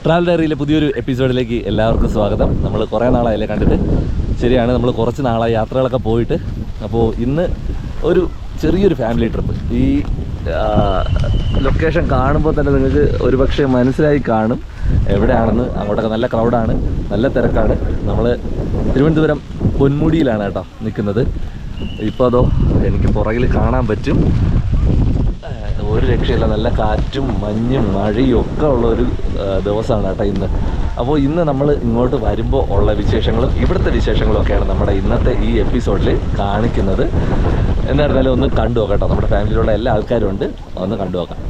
Travel ഡയറിയിലെ പുതിയൊരു എപ്പിസോഡിലേക്ക് എല്ലാവർക്കും സ്വാഗതം. നമ്മൾ കുറേ നാളായല്ലേ കണ്ടിട്ട്. ശരിയാണ്, നമ്മൾ കുറച്ച് നാളായി യാത്രകളൊക്കെ പോയിട്ട്. അപ്പോൾ ഇന്ന് ഒരു ചെറിയൊരു ഫാമിലി ട്രിപ്പ്. ഈ ലൊക്കേഷൻ കാണുമ്പോൾ തന്നെ നിങ്ങൾക്ക് ഒരുപക്ഷെ മനസ്സിലായി കാണും എവിടെയാണെന്ന്. അങ്ങോട്ടൊക്കെ നല്ല ക്രൗഡാണ്, നല്ല തിരക്കാണ്. നമ്മൾ തിരുവനന്തപുരം പൊന്മുടിയിലാണ് കേട്ടോ നിൽക്കുന്നത്. ഇപ്പോൾ അതോ എനിക്ക് പുറകിൽ കാണാൻ പറ്റും, ഒരു രക്ഷയില്ല. നല്ല കാറ്റും മഞ്ഞും മഴയും ഒക്കെ ഉള്ളൊരു ദിവസമാണ് കേട്ടോ ഇന്ന്. അപ്പോൾ ഇന്ന് നമ്മൾ ഇങ്ങോട്ട് വരുമ്പോൾ ഉള്ള വിശേഷങ്ങളും ഇവിടുത്തെ വിശേഷങ്ങളും ഒക്കെയാണ് നമ്മുടെ ഇന്നത്തെ ഈ എപ്പിസോഡിൽ കാണിക്കുന്നത്. എന്തായിരുന്നാലും ഒന്ന് കണ്ടു നോക്കാം കേട്ടോ. നമ്മുടെ ഫാമിലിയിലുള്ള എല്ലാ ആൾക്കാരും ഉണ്ട്, ഒന്ന് കണ്ടു നോക്കാം.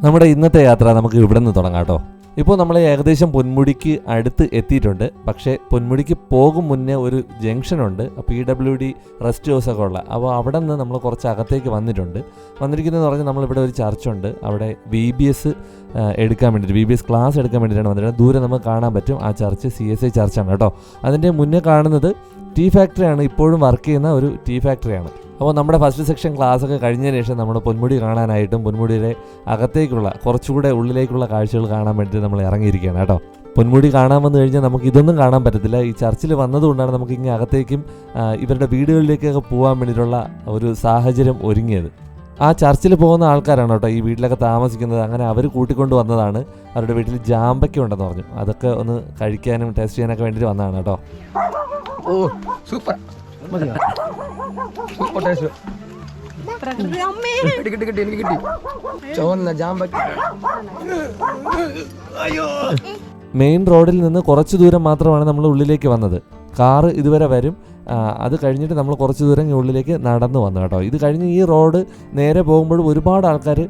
നമ്മുടെ ഇന്നത്തെ യാത്ര നമുക്ക് ഇവിടെ നിന്ന് തുടങ്ങാം കേട്ടോ. ഇപ്പോൾ നമ്മൾ ഏകദേശം പൊന്മുടിക്ക് അടുത്ത് എത്തിയിട്ടുണ്ട്. പക്ഷേ പൊന്മുടിക്ക് പോകും മുന്നേ ഒരു ജംഗ്ഷനുണ്ട്, PWD റെസ്റ്റ് ഹൗസൊക്കെ ഉള്ള. അപ്പോൾ അവിടെ നിന്ന് നമ്മൾ കുറച്ച് അകത്തേക്ക് വന്നിരിക്കുന്നതെന്ന് പറഞ്ഞാൽ നമ്മളിവിടെ ഒരു ചർച്ചുണ്ട്. അവിടെ VBS എടുക്കാൻ വേണ്ടിയിട്ട്, VBS ക്ലാസ് എടുക്കാൻ വേണ്ടിയിട്ടാണ് വന്നിട്ട്. ദൂരെ നമുക്ക് കാണാൻ പറ്റും ആ ചർച്ച് CSI ചർച്ചാണ് കേട്ടോ. അതിൻ്റെ മുന്നേ കാണുന്നത് ടീ ഫാക്ടറിയാണ്, ഇപ്പോഴും വർക്ക് ചെയ്യുന്ന ഒരു ടീ ഫാക്ടറിയാണ്. അപ്പോൾ നമ്മുടെ ഫസ്റ്റ് സെക്ഷൻ ക്ലാസ്സൊക്കെ കഴിഞ്ഞതിന് ശേഷം നമ്മൾ പൊന്മുടി കാണാനായിട്ടും പൊന്മുടിയുടെ അകത്തേക്കുള്ള കുറച്ചുകൂടെ ഉള്ളിലേക്കുള്ള കാഴ്ചകൾ കാണാൻ വേണ്ടി നമ്മൾ ഇറങ്ങിയിരിക്കുകയാണ് കേട്ടോ. പൊന്മുടി കാണാൻ വന്നു കഴിഞ്ഞാൽ നമുക്ക് ഇതൊന്നും കാണാൻ പറ്റത്തില്ല. ഈ ചർച്ചിൽ വന്നതുകൊണ്ടാണ് നമുക്ക് ഇങ്ങനെ അകത്തേക്കും ഇവരുടെ വീടുകളിലേക്കൊക്കെ പോകാൻ വേണ്ടിയിട്ടുള്ള ഒരു സാഹചര്യം ഒരുങ്ങിയത്. ആ ചർച്ചിൽ പോകുന്ന ആൾക്കാരാണ് കേട്ടോ ഈ വീട്ടിലൊക്കെ താമസിക്കുന്നത്. അങ്ങനെ അവർ കൂട്ടിക്കൊണ്ട് വന്നതാണ്. അവരുടെ വീട്ടിൽ ജാമ്പയ്ക്ക ഉണ്ടെന്ന് പറഞ്ഞു. അതൊക്കെ ഒന്ന് കഴിക്കാനും ടേസ്റ്റ് ചെയ്യാനൊക്കെ വേണ്ടിയിട്ട് വന്നതാണ് കേട്ടോ. ഓ സൂപ്പർ, സൂപ്പർ ടേസ്റ്റ്. കിട്ടി എനിക്ക് കിട്ടി ചുവന്ന ജാമ്പയ്ക്ക. മെയിൻ റോഡിൽ നിന്ന് കുറച്ച് ദൂരം മാത്രമാണ് നമ്മൾ ഉള്ളിലേക്ക് വന്നത്. കാറ് ഇതുവരെ വരും. അത് കഴിഞ്ഞിട്ട് നമ്മൾ കുറച്ച് ദൂരം ഉള്ളിലേക്ക് നടന്നു വന്നു കേട്ടോ. ഇത് കഴിഞ്ഞ് ഈ റോഡ് നേരെ പോകുമ്പോഴും ഒരുപാട് ആൾക്കാർ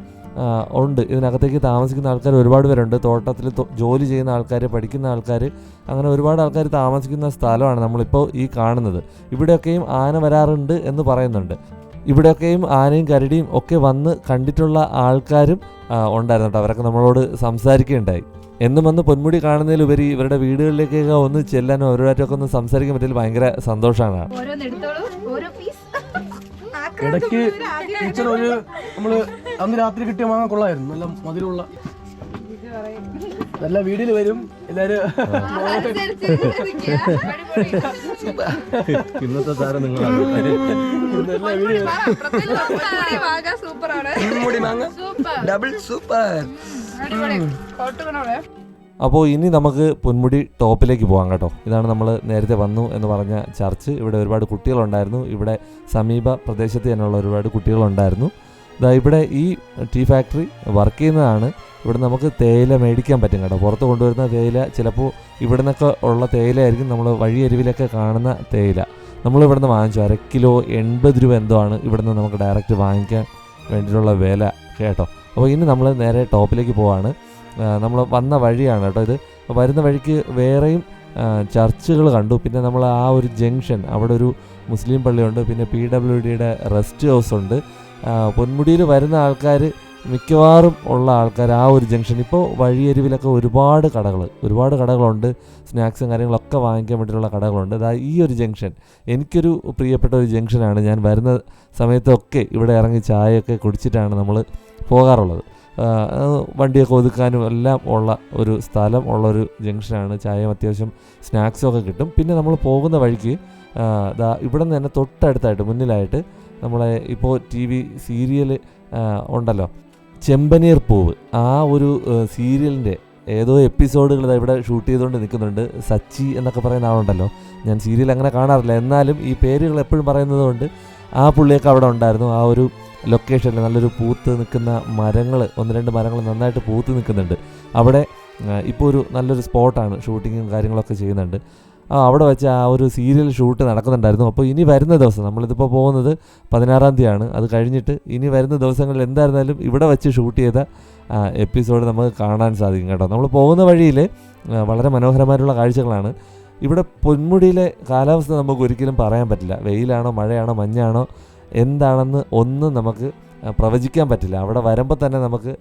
ഉണ്ട്. ഇതിനകത്തേക്ക് താമസിക്കുന്ന ആൾക്കാർ ഒരുപാട് പേരുണ്ട്. തോട്ടത്തിൽ ജോലി ചെയ്യുന്ന ആൾക്കാർ, പഠിക്കുന്ന ആൾക്കാർ, അങ്ങനെ ഒരുപാട് ആൾക്കാർ താമസിക്കുന്ന സ്ഥലമാണ് നമ്മളിപ്പോൾ ഈ കാണുന്നത്. ഇവിടെയൊക്കെയും ആന വരാറുണ്ട് എന്ന് പറയുന്നുണ്ട്. ഇവിടെയൊക്കെയും ആനയും കരടിയും ഒക്കെ വന്ന് കണ്ടിട്ടുള്ള ആൾക്കാരും ഉണ്ടായിരുന്നു കേട്ടോ. അവരൊക്കെ നമ്മളോട് സംസാരിക്കുകയുണ്ടായി. എന്നും വന്ന് പൊന്മുടി കാണുന്നതിലുപരി ഇവരുടെ വീടുകളിലേക്കൊക്കെ ഒന്ന് ചെല്ലാനോ അവരുമായിട്ടൊക്കെ ഒന്ന് സംസാരിക്കാൻ പറ്റിയാൽ ഭയങ്കര സന്തോഷമാണ്. ഇടയ്ക്ക് ടീച്ചർ ഒരു നമ്മള് അന്ന് രാത്രി കിട്ടിയ മാങ്ങ കൊള്ളായിരുന്നു, നല്ല മധുരമുള്ള. നല്ല വീഡിയോയിൽ വരും എല്ലാരും. ഇന്നത്തെ താരം നിങ്ങളാണ്. അപ്പോൾ ഇനി നമുക്ക് പൊന്മുടി ടോപ്പിലേക്ക് പോകാം കേട്ടോ. ഇതാണ് നമ്മൾ നേരത്തെ വന്നു എന്ന് പറഞ്ഞ ചർച്ച്. ഇവിടെ ഒരുപാട് കുട്ടികളുണ്ടായിരുന്നു. ഇവിടെ സമീപ പ്രദേശത്ത് തന്നെയുള്ള ഒരുപാട് കുട്ടികളുണ്ടായിരുന്നു. ഇവിടെ ഈ ടീ ഫാക്ടറി വർക്ക് ചെയ്യുന്നതാണ്. ഇവിടെ നമുക്ക് തേയില മേടിക്കാൻ പറ്റും കേട്ടോ. പുറത്ത് കൊണ്ടുവരുന്ന തേയില ചിലപ്പോൾ ഇവിടെ നിന്നൊക്കെ ഉള്ള തേയിലയായിരിക്കും. നമ്മൾ വഴിയരിവിലൊക്കെ കാണുന്ന തേയില നമ്മൾ ഇവിടെ നിന്ന് വാങ്ങിച്ചു. 1 കിലോ 80 രൂപ എന്തോ ആണ് ഇവിടെ നിന്ന് നമുക്ക് ഡയറക്റ്റ് വാങ്ങിക്കാൻ വേണ്ടിയിട്ടുള്ള വില കേട്ടോ. അപ്പോൾ ഇനി നമ്മൾ നേരെ ടോപ്പിലേക്ക് പോവാണ്. നമ്മൾ വന്ന വഴിയാണ് കേട്ടോ ഇത്. വരുന്ന വഴിക്ക് വേറെയും ചർച്ചുകൾ കണ്ടു. പിന്നെ നമ്മൾ ആ ഒരു ജംഗ്ഷൻ, അവിടെ ഒരു മുസ്ലിം പള്ളിയുണ്ട്. പിന്നെ PWDയുടെ റെസ്റ്റ് ഹൗസ് ഉണ്ട്. പൊന്മുടിയിൽ വരുന്ന ആൾക്കാർ മിക്കവാറും ഉള്ള ആൾക്കാർ ആ ഒരു ജംഗ്ഷൻ. ഇപ്പോൾ വഴിയരിവിലൊക്കെ ഒരുപാട് കടകളുണ്ട്. സ്നാക്സും കാര്യങ്ങളൊക്കെ വാങ്ങിക്കാൻ വേണ്ടിയിട്ടുള്ള കടകളുണ്ട്. ഈ ഒരു ജംഗ്ഷൻ എനിക്കൊരു പ്രിയപ്പെട്ട ഒരു ജംഗ്ഷനാണ്. ഞാൻ വരുന്ന സമയത്തൊക്കെ ഇവിടെ ഇറങ്ങി ചായയൊക്കെ കുടിച്ചിട്ടാണ് നമ്മൾ പോകാറുള്ളത്. വണ്ടിയൊക്കെ ഒതുക്കാനും എല്ലാം ഉള്ള ഒരു സ്ഥലം ഉള്ളൊരു ജംഗ്ഷനാണ്. ചായയും അത്യാവശ്യം സ്നാക്സും ഒക്കെ കിട്ടും. പിന്നെ നമ്മൾ പോകുന്ന വഴിക്ക് ഇവിടെ നിന്ന് തന്നെ തൊട്ടടുത്തായിട്ട് മുന്നിലായിട്ട് നമ്മളെ ഇപ്പോൾ TV സീരിയൽ ഉണ്ടല്ലോ, ചെമ്പനീർ പൂവ്, ആ ഒരു സീരിയലിൻ്റെ ഏതോ എപ്പിസോഡുകൾ ഇവിടെ ഷൂട്ട് ചെയ്തുകൊണ്ട് നിൽക്കുന്നുണ്ട്. സച്ചി എന്നൊക്കെ പറയുന്ന ആളുണ്ടല്ലോ. ഞാൻ സീരിയൽ അങ്ങനെ കാണാറില്ല, എന്നാലും ഈ പേരുകൾ എപ്പോഴും പറയുന്നത് കൊണ്ട് ആ പുള്ളിയൊക്കെ അവിടെ ഉണ്ടായിരുന്നു. ആ ഒരു ലൊക്കേഷനിൽ നല്ലൊരു പൂത്ത് നിൽക്കുന്ന മരങ്ങൾ, 1-2 മരങ്ങൾ നന്നായിട്ട് പൂത്ത് നിൽക്കുന്നുണ്ട്. അവിടെ ഇപ്പോൾ ഒരു നല്ലൊരു സ്പോട്ടാണ്, ഷൂട്ടിങ്ങും കാര്യങ്ങളൊക്കെ ചെയ്യുന്നുണ്ട്. അവിടെ വെച്ച് ആ ഒരു സീരിയൽ ഷൂട്ട് നടക്കുന്നുണ്ടായിരുന്നു. അപ്പോൾ ഇനി വരുന്ന ദിവസം, നമ്മളിതിപ്പോൾ പോകുന്നത് 16-ാം തീയതിയാണ്. അത് കഴിഞ്ഞിട്ട് ഇനി വരുന്ന ദിവസങ്ങളിൽ എന്തായിരുന്നാലും ഇവിടെ വെച്ച് ഷൂട്ട് ചെയ്ത എപ്പിസോഡ് നമുക്ക് കാണാൻ സാധിക്കും കേട്ടോ. നമ്മൾ പോകുന്ന വഴിയിൽ വളരെ മനോഹരമായിട്ടുള്ള കാഴ്ചകളാണ്. ഇവിടെ പൊന്മുടിയിലെ കാലാവസ്ഥ നമുക്ക് ഒരിക്കലും പറയാൻ പറ്റില്ല. വെയിലാണോ മഴയാണോ മഞ്ഞാണോ എന്താണെന്ന് ഒന്നും നമുക്ക് പ്രവചിക്കാൻ പറ്റില്ല. അവിടെ വരുമ്പോൾ തന്നെ നമുക്ക്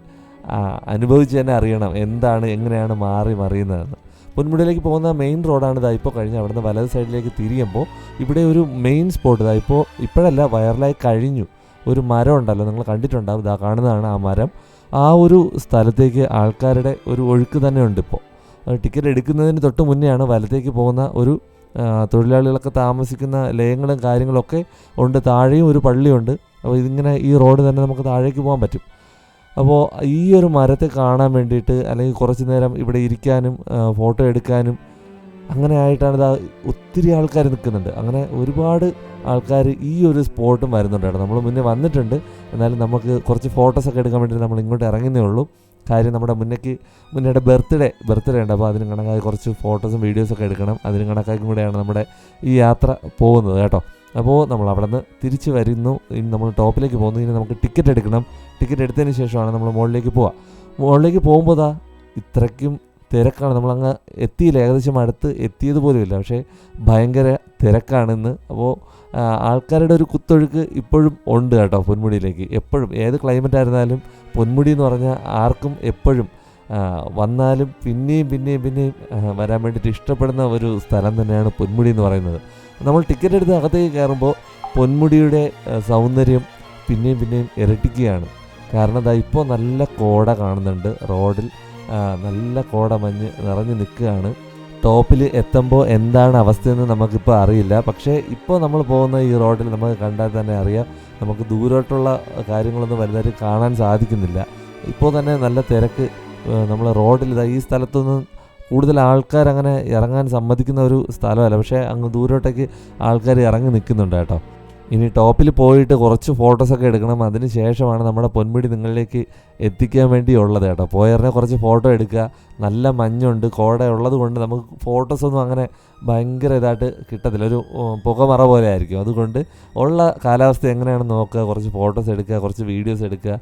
അനുഭവിച്ച് തന്നെ അറിയണം എന്താണ് എങ്ങനെയാണ് മാറി മറിയുന്നതെന്ന്. പൊന്മുടിയിലേക്ക് പോകുന്ന മെയിൻ റോഡാണ് ഇതാ ഇപ്പോൾ കഴിഞ്ഞ് അവിടുന്ന് വലത് സൈഡിലേക്ക് തിരിയുമ്പോൾ ഇവിടെ ഒരു മെയിൻ സ്പോട്ട് ഇതാ ഇപ്പോഴല്ല വൈറലായി കഴിഞ്ഞു ഒരു മരം ഉണ്ടല്ലോ, നിങ്ങൾ കണ്ടിട്ടുണ്ടാവും, ഇതാ കാണുന്നതാണ് ആ മരം. ആ ഒരു സ്ഥലത്തേക്ക് ആൾക്കാരുടെ ഒരു ഒഴുക്ക് തന്നെ ഉണ്ട്. ഇപ്പോൾ ടിക്കറ്റ് എടുക്കുന്നതിന് തൊട്ട് മുന്നെയാണ് വലത്തേക്ക് പോകുന്ന ഒരു തൊഴിലാളികളൊക്കെ താമസിക്കുന്ന ലയങ്ങളും കാര്യങ്ങളൊക്കെ ഉണ്ട്. താഴെയും ഒരു പള്ളിയുണ്ട്. അപ്പോൾ ഇതിങ്ങനെ ഈ റോഡ് തന്നെ നമുക്ക് താഴേക്ക് പോകാൻ പറ്റും. അപ്പോൾ ഈ ഒരു മരത്തെ കാണാൻ വേണ്ടിയിട്ട് അല്ലെങ്കിൽ കുറച്ച് നേരം ഇവിടെ ഇരിക്കാനും ഫോട്ടോ എടുക്കാനും അങ്ങനെ ആയിട്ടാണ് ഇതാ ഒത്തിരി ആൾക്കാർ നിൽക്കുന്നുണ്ട്. അങ്ങനെ ഒരുപാട് ആൾക്കാർ ഈ ഒരു സ്പോട്ടും വരുന്നുണ്ട് കേട്ടോ. നമ്മൾ മുന്നേ വന്നിട്ടുണ്ട്, എന്നാലും നമുക്ക് കുറച്ച് ഫോട്ടോസൊക്കെ എടുക്കാൻ വേണ്ടിയിട്ട് നമ്മൾ ഇങ്ങോട്ട് ഇറങ്ങുന്നേ ഉള്ളൂ. കാര്യം നമ്മുടെ മുന്നേയുടെ ബർത്ത്ഡേ ഉണ്ട്. അപ്പോൾ അതിന് കണക്കായി കുറച്ച് ഫോട്ടോസും വീഡിയോസൊക്കെ എടുക്കണം. അതിന് കണക്കാക്കി കൂടെയാണ് നമ്മുടെ ഈ യാത്ര പോകുന്നത് കേട്ടോ. അപ്പോൾ നമ്മൾ അവിടെ നിന്ന് തിരിച്ച് വരുന്നു. ഇനി നമ്മൾ ടോപ്പിലേക്ക് പോകുന്നു. ഇനി നമുക്ക് ടിക്കറ്റ് എടുക്കണം. ടിക്കറ്റ് എടുത്തതിന് ശേഷമാണ് നമ്മൾ മുകളിലേക്ക് പോവുക. മുകളിലേക്ക് പോകുമ്പോൾ ഇത്രയ്ക്കും തിരക്കാണ്. നമ്മളങ്ങ് എത്തിയില്ല, ഏകദേശം അടുത്ത് എത്തിയത് പോലുമില്ല. പക്ഷേ ഭയങ്കര തിരക്കാണിന്ന്. അപ്പോൾ ആൾക്കാരുടെ ഒരു കുത്തൊഴുക്ക് ഇപ്പോഴും ഉണ്ട് കേട്ടോ പൊന്മുടിയിലേക്ക്. എപ്പോഴും ഏത് ക്ലൈമറ്റ് ആയിരുന്നാലും പൊന്മുടി എന്ന് പറഞ്ഞാൽ ആർക്കും എപ്പോഴും വന്നാലും പിന്നെയും വരാൻ വേണ്ടിയിട്ട് ഇഷ്ടപ്പെടുന്ന ഒരു സ്ഥലം തന്നെയാണ് പൊന്മുടി എന്ന് പറയുന്നത്. നമ്മൾ ടിക്കറ്റ് എടുത്ത് അകത്തേക്ക് കയറുമ്പോൾ പൊന്മുടിയുടെ സൗന്ദര്യം പിന്നെയും ഇരട്ടിക്കുകയാണ്. കാരണം ഇപ്പോൾ നല്ല കോട കാണുന്നുണ്ട് റോഡിൽ. നല്ല കോട മഞ്ഞ് നിറഞ്ഞു നിൽക്കുകയാണ്. ടോപ്പിൽ എത്തുമ്പോൾ എന്താണ് അവസ്ഥയെന്ന് നമുക്കിപ്പോൾ അറിയില്ല. പക്ഷേ ഇപ്പോൾ നമ്മൾ പോകുന്ന ഈ റോഡിൽ നമുക്ക് കണ്ടാൽ തന്നെ അറിയാം, നമുക്ക് ദൂരോട്ടുള്ള കാര്യങ്ങളൊന്നും വലുതായിട്ട് കാണാൻ സാധിക്കുന്നില്ല. ഇപ്പോൾ തന്നെ നല്ല തിരക്ക്. നമ്മൾ റോഡിൽ ഈ സ്ഥലത്തൊന്നും കൂടുതൽ ആൾക്കാർ അങ്ങനെ ഇറങ്ങാൻ സമ്മതിക്കുന്ന ഒരു സ്ഥലമല്ല. പക്ഷേ അങ്ങ് ദൂരോട്ടേക്ക് ആൾക്കാർ ഇറങ്ങി നിൽക്കുന്നുണ്ട് കേട്ടോ. ഇനി ടോപ്പിൽ പോയിട്ട് കുറച്ച് ഫോട്ടോസൊക്കെ എടുക്കണം. അതിന് ശേഷമാണ് നമ്മുടെ പൊന്മുടി നിങ്ങളിലേക്ക് എത്തിക്കാൻ വേണ്ടിയുള്ളത് കേട്ടോ. പോയറിനെ കുറച്ച് ഫോട്ടോ എടുക്കുക. നല്ല മഞ്ഞുണ്ട്, കോട ഉള്ളത് കൊണ്ട് നമുക്ക് ഫോട്ടോസൊന്നും അങ്ങനെ ഭയങ്കര ഇതായിട്ട് കിട്ടത്തില്ല. ഒരു പുകമറ പോലെ ആയിരിക്കും. അതുകൊണ്ട് ഉള്ള കാലാവസ്ഥ എങ്ങനെയാണെന്ന് നോക്കുക, കുറച്ച് ഫോട്ടോസ് എടുക്കുക, കുറച്ച് വീഡിയോസ് എടുക്കുക.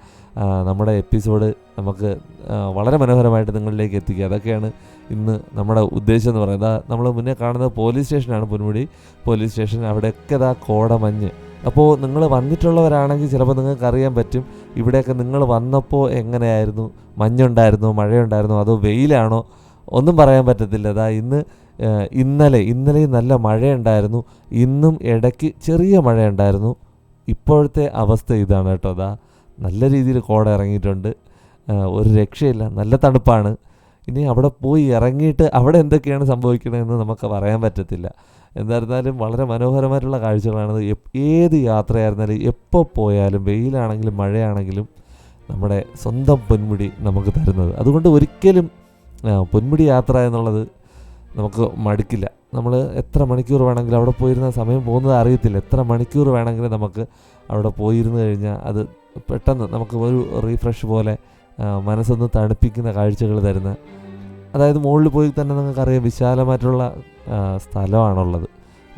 നമ്മുടെ എപ്പിസോഡ് നമുക്ക് വളരെ മനോഹരമായിട്ട് നിങ്ങളിലേക്ക് എത്തിക്കുക. അതൊക്കെയാണ് ഇന്ന് നമ്മുടെ ഉദ്ദേശം എന്ന് പറയുന്നത്. നമ്മൾ മുന്നേ കാണുന്നത് പോലീസ് സ്റ്റേഷനാണ്, പൊന്മുടി പോലീസ് സ്റ്റേഷൻ. അവിടെയൊക്കെ കോട മഞ്ഞ്. അപ്പോൾ നിങ്ങൾ വന്നിട്ടുള്ളവരാണെങ്കിൽ ചിലപ്പോൾ നിങ്ങൾക്ക് അറിയാൻ പറ്റും ഇവിടെയൊക്കെ നിങ്ങൾ വന്നപ്പോൾ എങ്ങനെയായിരുന്നു, മഞ്ഞുണ്ടായിരുന്നോ, മഴയുണ്ടായിരുന്നോ, അതോ വെയിലാണോ, ഒന്നും പറയാൻ പറ്റത്തില്ല. ഇന്നലെയും നല്ല മഴയുണ്ടായിരുന്നു. ഇന്നും ഇടയ്ക്ക് ചെറിയ മഴയുണ്ടായിരുന്നു. ഇപ്പോഴത്തെ അവസ്ഥ ഇതാണ് കേട്ടോ. നല്ല രീതിയിൽ കോട ഇറങ്ങിയിട്ടുണ്ട്. ഒരു രക്ഷയില്ല, നല്ല തണുപ്പാണ്. ഇനി അവിടെ പോയി ഇറങ്ങിയിട്ട് അവിടെ എന്തൊക്കെയാണ് സംഭവിക്കണമെന്ന് നമുക്ക് പറയാൻ പറ്റത്തില്ല. എന്തായിരുന്നാലും വളരെ മനോഹരമായിട്ടുള്ള കാഴ്ചകളാണ്. ഏത് യാത്രയായിരുന്നാലും എപ്പോൾ പോയാലും വെയിലാണെങ്കിലും മഴയാണെങ്കിലും നമ്മുടെ സ്വന്തം പൊന്മുടി നമുക്ക് തരുന്നത്. അതുകൊണ്ട് ഒരിക്കലും പൊന്മുടി യാത്ര എന്നുള്ളത് നമുക്ക് മടുക്കില്ല. നമ്മൾ എത്ര മണിക്കൂർ വേണമെങ്കിലും അവിടെ പോയിരുന്ന സമയം പോകുന്നത് അറിയത്തില്ല. എത്ര മണിക്കൂർ വേണമെങ്കിലും നമുക്ക് അവിടെ പോയിരുന്നു കഴിഞ്ഞാൽ അത് പെട്ടെന്ന് നമുക്ക് ഒരു റീഫ്രഷ് പോലെ മനസ്സൊന്ന് തണുപ്പിക്കുന്ന കാഴ്ചകൾ തരുന്ന, അതായത് മുകളിൽ പോയി തന്നെ നിങ്ങൾക്കറിയാം വിശാലമായിട്ടുള്ള സ്ഥലമാണുള്ളത്.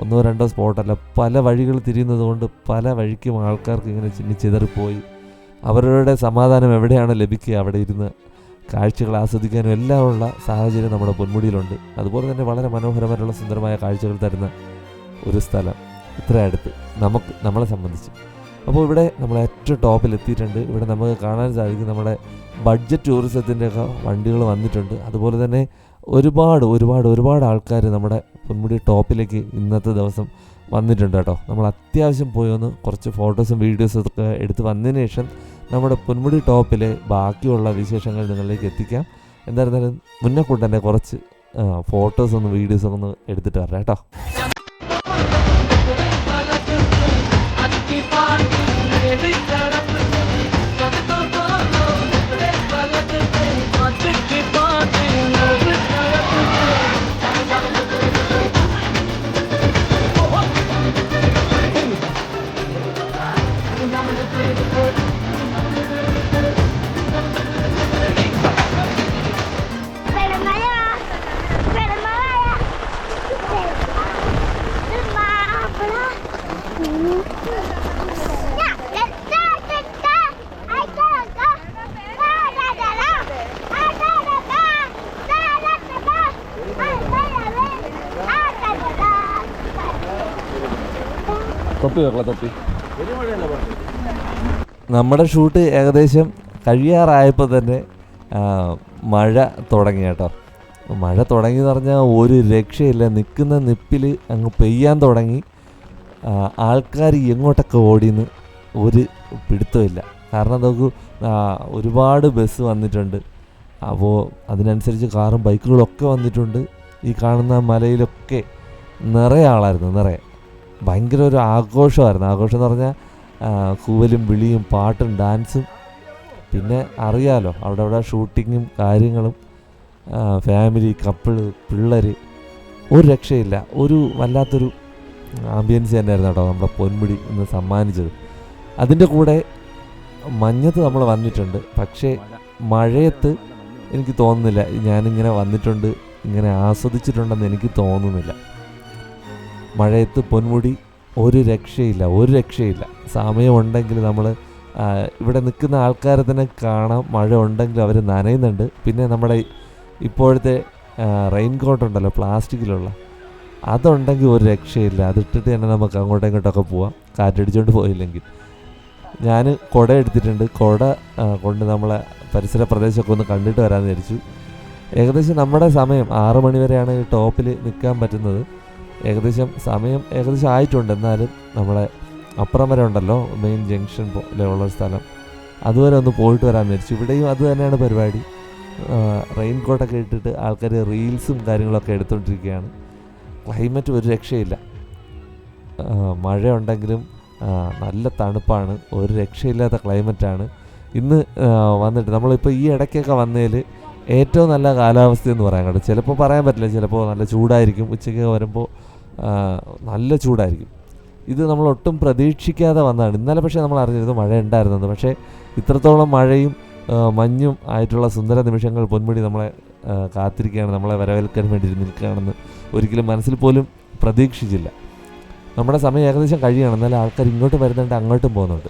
1-2 സ്പോട്ടല്ല, പല വഴികൾ തിരിയുന്നത് കൊണ്ട് പല വഴിക്കും ആൾക്കാർക്ക് ഇങ്ങനെ ചിതറിപ്പോയി അവരുടെ സമാധാനം എവിടെയാണ് ലഭിക്കുക അവിടെ ഇരുന്ന് കാഴ്ചകൾ ആസ്വദിക്കാനും എല്ലാം ഉള്ള സാഹചര്യം നമ്മുടെ പൊന്മുടിയിലുണ്ട്. അതുപോലെ തന്നെ വളരെ മനോഹരമായിട്ടുള്ള സുന്ദരമായ കാഴ്ചകൾ തരുന്ന ഒരു സ്ഥലം ഇത്ര അടുത്ത് നമ്മളെ സംബന്ധിച്ച്. അപ്പോൾ ഇവിടെ നമ്മൾ ഏറ്റവും ടോപ്പിൽ എത്തിയിട്ടുണ്ട്. ഇവിടെ നമുക്ക് കാണാൻ സാധിക്കും നമ്മുടെ ബഡ്ജറ്റ് ടൂറിസത്തിൻ്റെയൊക്കെ വണ്ടികൾ വന്നിട്ടുണ്ട്. അതുപോലെ തന്നെ ഒരുപാട് ആൾക്കാർ നമ്മുടെ പൊന്മുടി ടോപ്പിലേക്ക് ഇന്നത്തെ ദിവസം വന്നിട്ടുണ്ട് കേട്ടോ. നമ്മൾ അത്യാവശ്യം പോയി ഒന്ന് കുറച്ച് ഫോട്ടോസും വീഡിയോസും ഒക്കെ എടുത്ത് വന്നതിന് ശേഷം നമ്മുടെ പൊന്മുടി ടോപ്പിലെ ബാക്കിയുള്ള വിശേഷങ്ങൾ നിങ്ങളിലേക്ക് എത്തിക്കാം. എന്തായിരുന്നാലും മുന്നേ കൊണ്ട് തന്നെ കുറച്ച് ഫോട്ടോസൊന്നും വീഡിയോസൊക്കെ ഒന്ന് എടുത്തിട്ട് വരാം കേട്ടോ. തൊപ്പി നമ്മുടെ ഷൂട്ട് ഏകദേശം കഴിയാറായപ്പോൾ തന്നെ മഴ തുടങ്ങി കേട്ടോ. മഴ തുടങ്ങി പറഞ്ഞാൽ ഒരു രക്ഷയില്ല. നിൽക്കുന്ന നിപ്പിൽ അങ്ങ് പെയ്യാൻ തുടങ്ങി. ആൾക്കാർ എങ്ങോട്ടൊക്കെ ഓടിയെന്ന് ഒരു പിടുത്തമില്ല. കാരണം നോക്കൂ, ഒരുപാട് ബസ് വന്നിട്ടുണ്ട്. അപ്പോൾ അതിനനുസരിച്ച് കാറും ബൈക്കുകളൊക്കെ വന്നിട്ടുണ്ട്. ഈ കാണുന്ന മലയിലൊക്കെ നിറയെ ആളായിരുന്നു, നിറയെ. ഭയങ്കര ഒരു ആഘോഷമായിരുന്നു. ആഘോഷം എന്ന് പറഞ്ഞാൽ കൂവലും വിളിയും പാട്ടും ഡാൻസും. പിന്നെ അറിയാലോ, അവിടെ ഷൂട്ടിങ്ങും കാര്യങ്ങളും, ഫാമിലി, കപ്പിള്, പിള്ളേർ, ഒരു രക്ഷയില്ല. ഒരു വല്ലാത്തൊരു ആംബിയൻസ് തന്നെയായിരുന്നു കേട്ടോ നമ്മുടെ പൊന്മുടി ഇന്ന് സമ്മാനിച്ചത്. അതിൻ്റെ കൂടെ മഞ്ഞത്ത് നമ്മൾ വന്നിട്ടുണ്ട്. പക്ഷേ മഴയത്ത് എനിക്ക് തോന്നുന്നില്ല ഞാനിങ്ങനെ വന്നിട്ടുണ്ട്, ഇങ്ങനെ ആസ്വദിച്ചിട്ടുണ്ടെന്ന് എനിക്ക് തോന്നുന്നില്ല. മഴയത്ത് പൊന്മുടി ഒരു രക്ഷയില്ല, ഒരു രക്ഷയില്ല. സമയമുണ്ടെങ്കിൽ നമ്മൾ ഇവിടെ നിൽക്കുന്ന ആൾക്കാരെ തന്നെ കാണാം. മഴ ഉണ്ടെങ്കിൽ അവർ നനയുന്നുണ്ട്. പിന്നെ നമ്മുടെ ഇപ്പോഴത്തെ റെയിൻ കോട്ട് ഉണ്ടല്ലോ, പ്ലാസ്റ്റിക്കിലുള്ള, അതുണ്ടെങ്കിൽ ഒരു രക്ഷയില്ല. അതിട്ടിട്ട് തന്നെ നമുക്ക് അങ്ങോട്ടും ഇങ്ങോട്ടൊക്കെ പോവാം, കാറ്റടിച്ചുകൊണ്ട് പോയില്ലെങ്കിൽ. ഞാൻ കുട എടുത്തിട്ടുണ്ട്. കുട കൊണ്ട് നമ്മളെ പരിസര പ്രദേശമൊക്കെ ഒന്ന് കണ്ടിട്ട് വരാമെന്ന് വിചാരിച്ചു. ഏകദേശം നമ്മുടെ സമയം 6 മണി വരെയാണ് ഈ ടോപ്പിൽ നിൽക്കാൻ പറ്റുന്നത്. സമയം ഏകദേശം ആയിട്ടുണ്ട്. എന്നാലും നമ്മളെ അപ്പുറം വരെ ഉണ്ടല്ലോ, മെയിൻ ജംഗ്ഷൻ പോലെയുള്ള സ്ഥലം, അതുവരെ ഒന്ന് പോയിട്ട് വരാമെന്ന് വിചാരിച്ചു. ഇവിടെയും അത് തന്നെയാണ് പരിപാടി. റെയിൻ കോട്ടൊക്കെ ഇട്ടിട്ട് ആൾക്കാർ റീൽസും കാര്യങ്ങളൊക്കെ എടുത്തുകൊണ്ടിരിക്കുകയാണ്. ക്ലൈമറ്റ് ഒരു രക്ഷയില്ല. മഴ ഉണ്ടെങ്കിലും നല്ല തണുപ്പാണ്. ഒരു രക്ഷയില്ലാത്ത ക്ലൈമറ്റാണ് ഇന്ന് വന്നിട്ട്. നമ്മളിപ്പോൾ ഈ ഇടയ്ക്കൊക്കെ വന്നതിൽ ഏറ്റവും നല്ല കാലാവസ്ഥയെന്ന് പറയാൻ കേട്ടോ. ചിലപ്പോൾ പറയാൻ പറ്റില്ല, ചിലപ്പോൾ നല്ല ചൂടായിരിക്കും. ഉച്ചയ്ക്ക് വരുമ്പോൾ നല്ല ചൂടായിരിക്കും. ഇത് നമ്മൾ ഒട്ടും പ്രതീക്ഷിക്കാതെ വന്നതാണ്. ഇന്നലെ പക്ഷേ നമ്മൾ അറിഞ്ഞിരുന്നു മഴ ഉണ്ടായിരുന്നത്. പക്ഷേ ഇത്രത്തോളം മഴയും മഞ്ഞും ആയിട്ടുള്ള സുന്ദര നിമിഷങ്ങൾ പൊന്മുടി നമ്മളെ കാത്തിരിക്കുകയാണ്, നമ്മളെ വരവേൽക്കാൻ വേണ്ടി നിൽക്കുകയാണെന്ന് ഒരിക്കലും മനസ്സിൽ പോലും പ്രതീക്ഷിച്ചില്ല. നമ്മുടെ സമയം ഏകദേശം കഴിയുകയാണ്. എന്നാലും ആൾക്കാർ ഇങ്ങോട്ട് വരുന്നുണ്ട്, അങ്ങോട്ടും പോകുന്നുണ്ട്.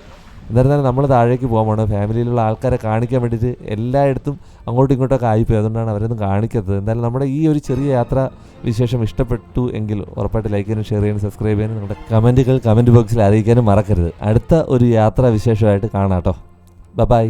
എന്നിരുന്നാലും നമ്മൾ താഴേക്ക് പോകാൻ പോകണം. ഫാമിലിയിലുള്ള ആൾക്കാരെ കാണിക്കാൻ വേണ്ടിയിട്ട് എല്ലായിടത്തും അങ്ങോട്ടും ഇങ്ങോട്ടൊക്കെ ആയിപ്പോയി. അതുകൊണ്ടാണ് അവരൊന്നും കാണിക്കാത്തത്. എന്തായാലും നമ്മുടെ ഈ ഒരു ചെറിയ യാത്രാ വിശേഷം ഇഷ്ടപ്പെട്ടു എങ്കിൽ ഉറപ്പായിട്ട് ലൈക്ക് ചെയ്യാനും ഷെയർ ചെയ്യാനും സബ്സ്ക്രൈബ് ചെയ്യാനും നിങ്ങളുടെ കമൻറ്റുകൾ കമൻറ്റ് ബോക്സിൽ അറിയിക്കാനും മറക്കരുത്. അടുത്ത ഒരു യാത്രാ വിശേഷമായിട്ട് കാണാം കേട്ടോ. ബൈ.